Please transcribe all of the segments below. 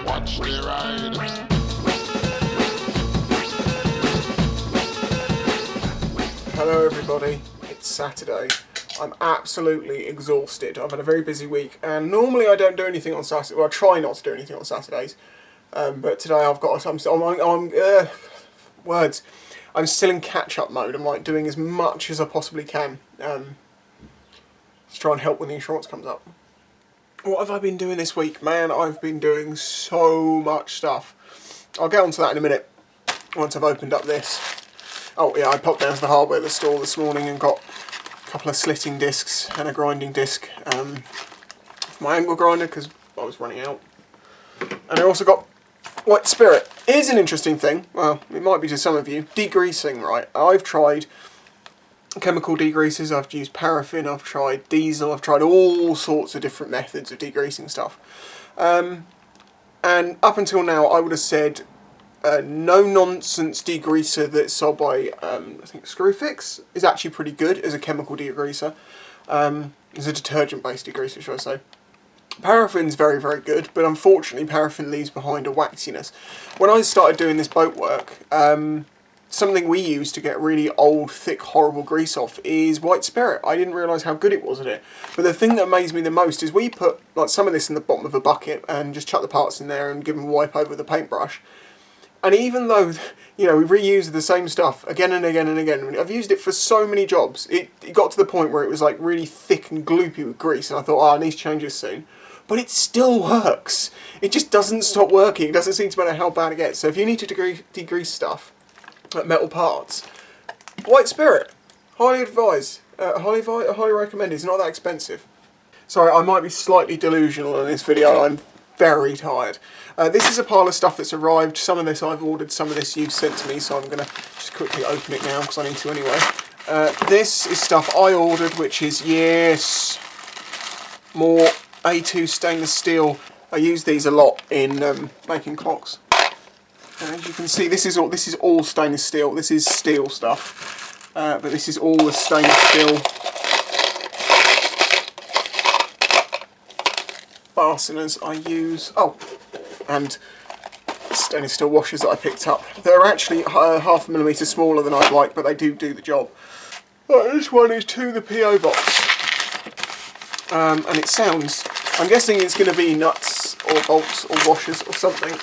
Watch the ride. Hello everybody, it's Saturday. I'm absolutely exhausted. I've had a very busy week, and normally I don't do anything on Saturday. Well, I try not to do anything on Saturdays, but today I've got. Words. I'm still in catch-up mode. I'm like doing as much as I possibly can to try and help when the insurance comes up. What have I been doing this week? Man, I've been doing so much stuff. I'll get onto that in a minute once I've opened up this. Oh yeah, I popped down to the hardware store this morning and got a couple of slitting discs and a grinding disc for my angle grinder because I was running out. And I also got white spirit. Here's an interesting thing, well, it might be to some of you, degreasing, right? I've tried chemical degreasers, I've used paraffin, I've tried diesel, I've tried all sorts of different methods of degreasing stuff. And up until now I would have said no-nonsense degreaser that's sold by, I think, Screwfix is actually pretty good as a chemical degreaser. As a detergent-based degreaser, should I say. Paraffin's very, very good, but unfortunately paraffin leaves behind a waxiness. When I started doing this boat work, something we use to get really old, thick, horrible grease off is white spirit. I didn't realise how good it was at it. But the thing that amazed me the most is we put like some of this in the bottom of a bucket and just chuck the parts in there and give them a wipe over with a paintbrush. And even though, you know, we've reused the same stuff again and again and again, I've used it for so many jobs, it got to the point where it was like really thick and gloopy with grease, and I thought, oh, I need to change this soon. But it still works. It just doesn't stop working. It doesn't seem to matter how bad it gets. So if you need to degrease stuff, like metal parts, white spirit, highly advised, highly recommended. It's not that expensive. Sorry, I might be slightly delusional in this video. I'm very tired. This is a pile of stuff that's arrived. Some of this I've ordered, some of this you've sent to me, so I'm going to just quickly open it now because I need to anyway. This is stuff I ordered, which is, yes, more A2 stainless steel. I use these a lot in making clocks. And as you can see, this is all stainless steel. This is steel stuff, but this is all the stainless steel fasteners I use. Oh, and stainless steel washers that I picked up. They're actually half a millimetre smaller than I'd like, but they do the job. This one is to the PO box, and it sounds. I'm guessing it's going to be nuts or bolts or washers or something.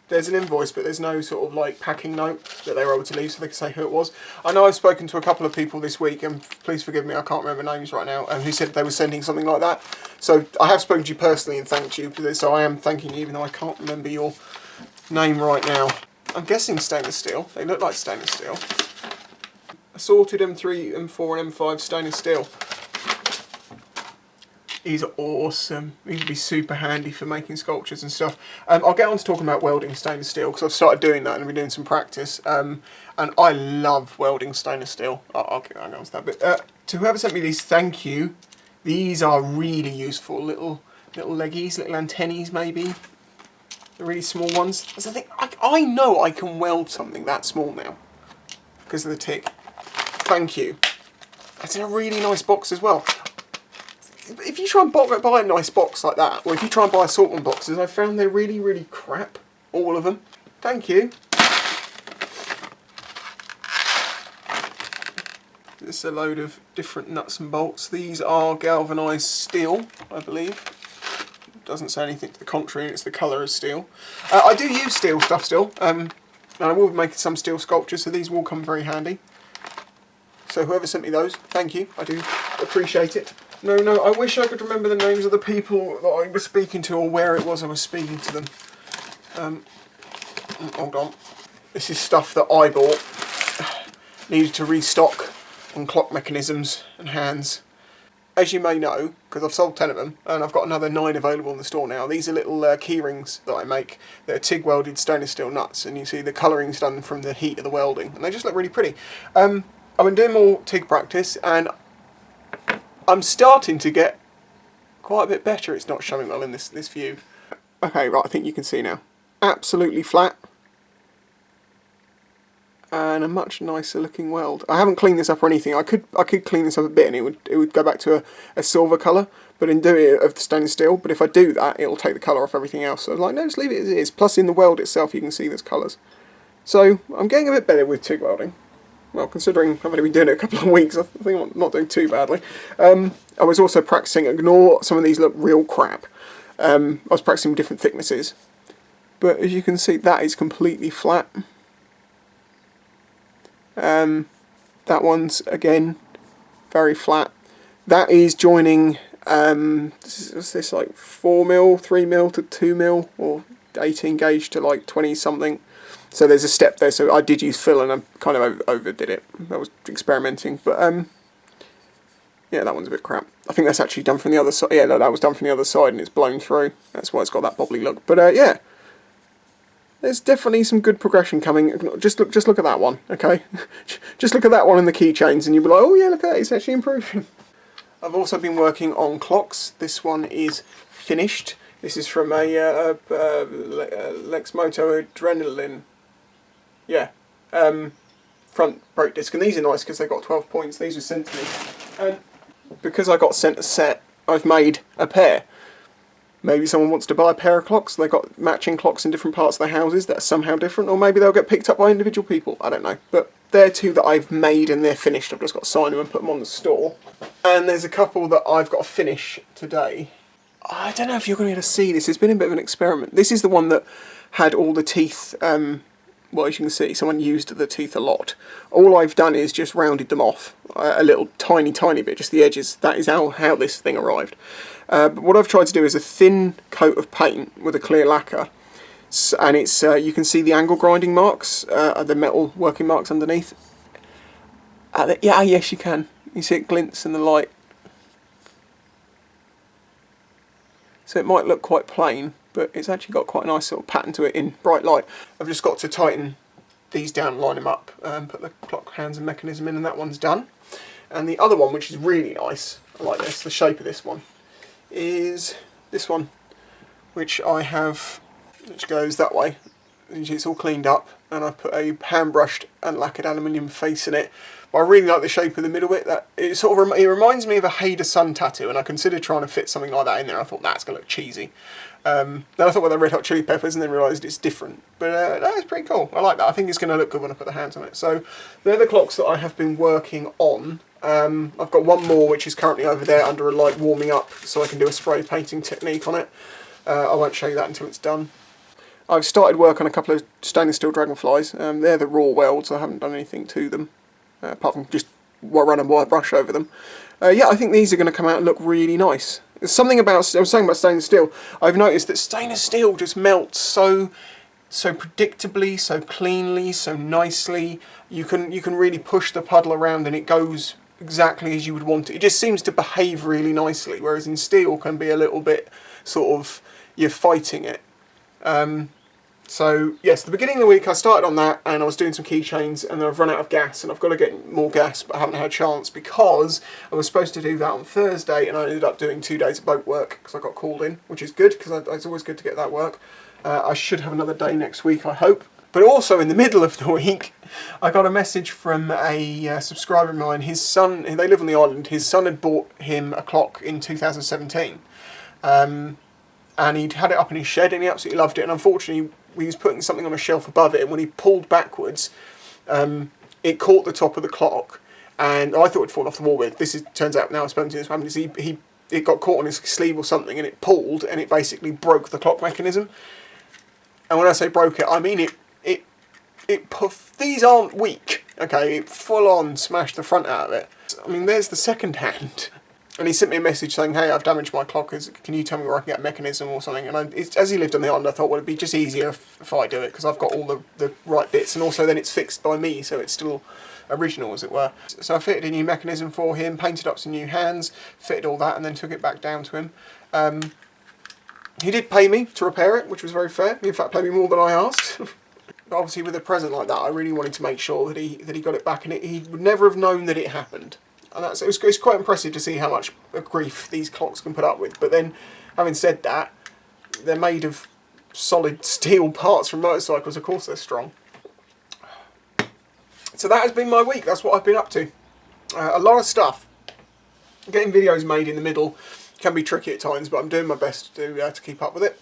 There's an invoice, but there's no sort of like packing note that they were able to leave so they can say who it was. I know I've spoken to a couple of people this week, and please forgive me, I can't remember names right now, who said they were sending something like that. So I have spoken to you personally and thanked you for this, so I am thanking you even though I can't remember your name right now. I'm guessing stainless steel. They look like stainless steel. Assorted M3, M4 and M5 stainless steel. These are awesome. These would be super handy for making sculptures and stuff. I'll get on to talking about welding stainless steel because I've started doing that and we're doing some practice. And I love welding stainless steel. I'll get on to that. But to whoever sent me these, thank you. These are really useful. Little leggies, little antennaes maybe. The really small ones. That's the thing. I know I can weld something that small now because of the tick. Thank you. That's in a really nice box as well. If you try and buy a nice box like that, or if you try and buy assortment boxes, I found they're really, really crap. All of them. Thank you. This is a load of different nuts and bolts. These are galvanised steel, I believe. It doesn't say anything to the contrary, it's the colour of steel. I do use steel stuff still, and I will be making some steel sculptures, so these will come very handy. So whoever sent me those, thank you. I do appreciate it. No, I wish I could remember the names of the people that I was speaking to or where it was I was speaking to them. Hold on. This is stuff that I bought. Needed to restock on clock mechanisms and hands. As you may know, because I've sold 10 of them, and I've got another 9 available in the store now, these are little key rings that I make. They're TIG welded stainless steel nuts, and you see the colouring's done from the heat of the welding, and they just look really pretty. I've been doing more TIG practice, and I'm starting to get quite a bit better. It's not showing well in this view. Okay, right, I think you can see now. Absolutely flat. and a much nicer looking weld. I haven't cleaned this up or anything. I could clean this up a bit and it would go back to a silver colour, but in doing it of the stainless steel. But if I do that, it'll take the colour off everything else. So I was like, no, just leave it as it is. Plus in the weld itself you can see there's colours. So I'm getting a bit better with TIG welding. Well, considering I've only been doing it a couple of weeks, I think I'm not doing too badly. I was also practising, ignore some of these look real crap. I was practising different thicknesses. But as you can see, that is completely flat. That one's, again, very flat. That is joining, what's this, like 4mm, 3mm to 2mm, or 18 gauge to like 20 something. So there's a step there, so I did use fill and I kind of overdid it. I was experimenting, but yeah, that one's a bit crap. I think that's actually done from the other side. Yeah, no, that was done from the other side and it's blown through. That's why it's got that bobbly look. But yeah. There's definitely some good progression coming. Just look at that one, okay? Just look at that one and the keychains and you'll be like, oh yeah, look at that, it's actually improving. I've also been working on clocks. This one is finished. This is from a Lexmoto Adrenaline. Yeah. Front brake disc. And these are nice because they've got 12 points. These were sent to me. And because I got sent a set, I've made a pair. Maybe someone wants to buy a pair of clocks, they've got matching clocks in different parts of their houses that are somehow different, or maybe they'll get picked up by individual people, I don't know. But they're two that I've made and they're finished, I've just got to sign them and put them on the store. And there's a couple that I've got to finish today. I don't know if you're going to be able to see this, it's been a bit of an experiment. This is the one that had all the teeth, well, as you can see, someone used the teeth a lot. All I've done is just rounded them off a little tiny bit, just the edges. That is how this thing arrived. But what I've tried to do is a thin coat of paint with a clear lacquer, and it's you can see the angle grinding marks, the metal working marks underneath. Yeah, yes you can. You see it glints in the light. So it might look quite plain, but it's actually got quite a nice sort of pattern to it in bright light. I've just got to tighten these down, line them up, put the clock hands and mechanism in, and that one's done. And the other one, which is really nice, I like this, the shape of this one, is this one, which I have, which goes that way. It's all cleaned up, and I've put a hand brushed and lacquered aluminium face in it. But I really like the shape of the middle bit. That it sort of it reminds me of a Hader Sun tattoo, and I considered trying to fit something like that in there. I thought that's gonna look cheesy. Then I thought, well, the Red Hot Chili Peppers, and then realised it's different. But no, it's pretty cool. I like that. I think it's going to look good when I put the hands on it. So they're the clocks that I have been working on. I've got one more which is currently over there under a light warming up, so I can do a spray painting technique on it. I won't show you that until it's done. I've started work on a couple of stainless steel Dragonflies. They're the raw welds. I haven't done anything to them, apart from just run a wire brush over them. Yeah, I think these are going to come out and look really nice. There's something about, I was saying about stainless steel, I've noticed that stainless steel just melts so predictably, so cleanly, so nicely. You can really push the puddle around and it goes exactly as you would want it. It just seems to behave really nicely, whereas in steel can be a little bit sort of, you're fighting it. So yes, the beginning of the week I started on that and I was doing some keychains, and then I've run out of gas and I've got to get more gas, but I haven't had a chance because I was supposed to do that on Thursday and I ended up doing 2 days of boat work because I got called in, which is good because it's always good to get that work. I should have another day next week, I hope. But also in the middle of the week, I got a message from a subscriber of mine. His son, they live on the island, his son had bought him a clock in 2017. And he'd had it up in his shed and he absolutely loved it. And unfortunately, he was putting something on a shelf above it, and when he pulled backwards, it caught the top of the clock. And I thought it'd fall off the wall with. Turns out now I've spoken to this man, it got caught on his sleeve or something, and it pulled, and it basically broke the clock mechanism. And when I say broke it, I mean it puffed. These aren't weak, okay? It full on smashed the front out of it. I mean, there's the second hand. And he sent me a message saying, hey, I've damaged my clock, can you tell me where I can get a mechanism or something? And as he lived on the island, I thought, well, it'd be just easier if I do it, because I've got all the right bits, and also then it's fixed by me, so it's still original, as it were. So I fitted a new mechanism for him, painted up some new hands, fitted all that, and then took it back down to him. He did pay me to repair it, which was very fair. He in fact paid me more than I asked. But obviously with a present like that, I really wanted to make sure that he got it back, and he would never have known that it happened. And it's quite impressive to see how much grief these clocks can put up with. But then, having said that, they're made of solid steel parts from motorcycles. Of course they're strong. So that has been my week. That's what I've been up to. A lot of stuff. Getting videos made in the middle can be tricky at times, but I'm doing my best to keep up with it.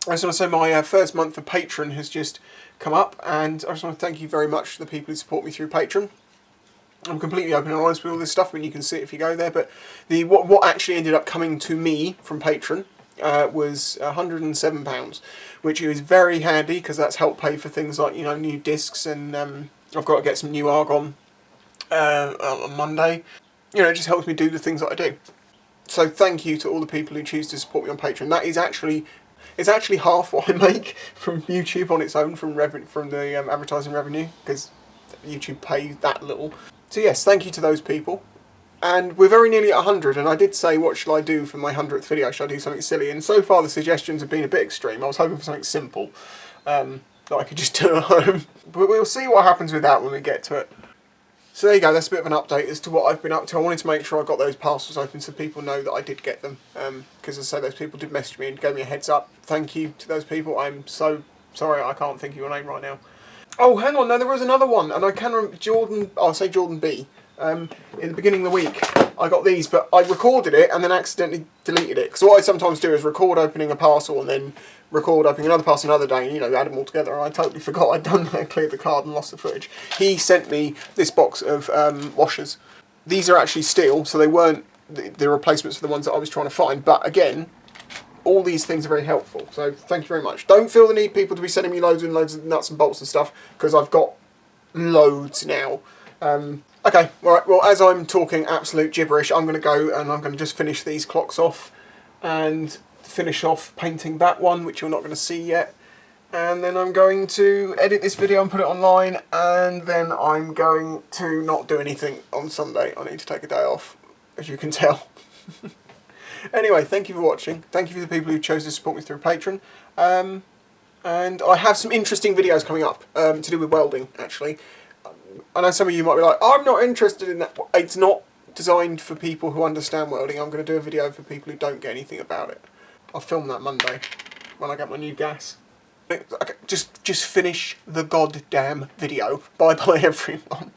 I just want to say my first month of Patreon has just come up, and I just want to thank you very much to the people who support me through Patreon. I'm completely open and honest with all this stuff. I mean, you can see it if you go there, but what actually ended up coming to me from Patreon was £107, which is very handy because that's helped pay for things like, you know, new discs, and I've got to get some new argon on Monday. You know, it just helps me do the things that I do. So thank you to all the people who choose to support me on Patreon. That is actually, it's actually half what I make from YouTube on its own, from the advertising revenue, because YouTube pays that little. So yes, thank you to those people. And we're very nearly at 100, and I did say, what shall I do for my 100th video? Should I do something silly? And so far the suggestions have been a bit extreme. I was hoping for something simple that I could just do at home. But we'll see what happens with that when we get to it. So there you go, that's a bit of an update as to what I've been up to. I wanted to make sure I got those parcels open so people know that I did get them. Because as I say, those people did message me and gave me a heads up. Thank you to those people. I'm so sorry I can't think of your name right now. Oh, hang on, no, there was another one. And I can remember Jordan, I'll say Jordan B. In the beginning of the week, I got these, but I recorded it and then accidentally deleted it. Because what I sometimes do is record opening a parcel and then record opening another parcel another day, and, you know, add them all together. And I totally forgot I'd done that, cleared the card and lost the footage. He sent me this box of washers. These are actually steel, so they weren't the replacements for the ones that I was trying to find. But again, all these things are very helpful. So thank you very much. Don't feel the need, people, to be sending me loads and loads of nuts and bolts and stuff, because I've got loads now. Okay, alright, well, as I'm talking absolute gibberish, I'm going to go and I'm going to just finish these clocks off and finish off painting that one, which you're not going to see yet. And then I'm going to edit this video and put it online, and then I'm going to not do anything on Sunday. I need to take a day off, as you can tell. Anyway, thank you for watching. Thank you for the people who chose to support me through Patreon. And I have some interesting videos coming up to do with welding, actually. I know some of you might be like, I'm not interested in that. It's not designed for people who understand welding. I'm going to do a video for people who don't get anything about it. I'll film that Monday when I get my new gas. Okay, just finish the goddamn video. Bye-bye, everyone.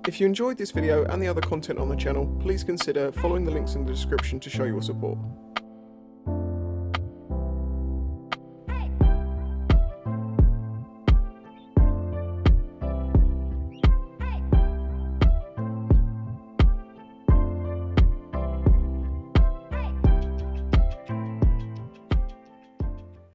If you enjoyed this video and the other content on the channel, please consider following the links in the description to show your support.